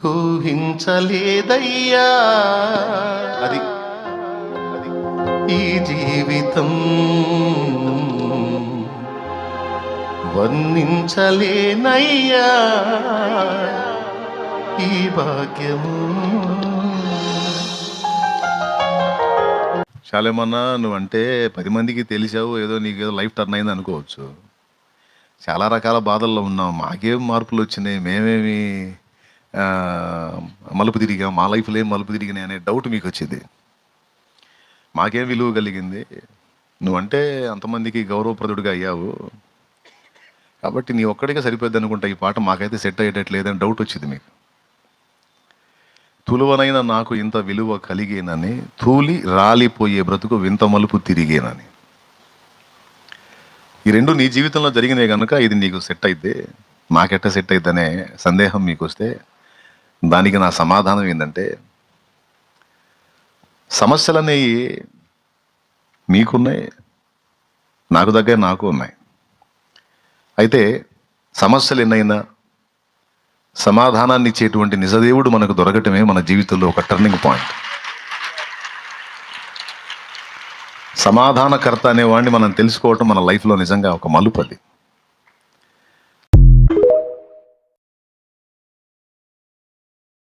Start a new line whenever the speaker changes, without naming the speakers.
ఊహించలేదయ్యా అది ఈ జీవితం, వర్ణించలేనయ్యా ఈ భాగ్యము. చాలేమన్నా నువ్వంటే 10 మందికి తెలిసావు, ఏదో నీకేదో లైఫ్ టర్న్ అయింది అనుకోవచ్చు. చాలా రకాల బాధల్లో ఉన్నాం, మాకేం మార్పులు వచ్చినాయి, మేమేమి మలుపు తిరిగాం, మా లైఫ్లో ఏం మలుపు తిరిగినాయి అనే డౌట్ మీకు వచ్చింది. మాకేం విలువ కలిగింది, నువ్వంటే అంతమందికి గౌరవప్రదుడిగా అయ్యావు కాబట్టి నీ ఒక్కడిగా సరిపోద్ది అనుకుంటా ఈ పాట, మాకైతే సెట్ అయ్యేటట్లేదని డౌట్ వచ్చింది మీకు. తులువనైన నాకు ఇంత విలువ కలిగేనని, తూలి రాలిపోయే బ్రతుకు వింత మలుపు తిరిగేనని. ఈ రెండు నీ జీవితంలో జరిగినాయి కనుక ఇది నీకు సెట్ అయితే, మాకెట్ట సెట్ అయిద్దనే సందేహం మీకు వస్తే దానికి నా సమాధానం ఏంటంటే, సమస్యలు అనేవి మీకున్నాయి, నాకు దగ్గర నాకు ఉన్నాయి. అయితే సమస్యలు ఎన్నైనా సమాధానాన్ని ఇచ్చేటువంటి నిజదేవుడు మనకు దొరకటమే మన జీవితంలో ఒక టర్నింగ్ పాయింట్. సమాధానకర్త అనేవాడిని మనం తెలుసుకోవటం మన లైఫ్లో నిజంగా ఒక మలుపు అది.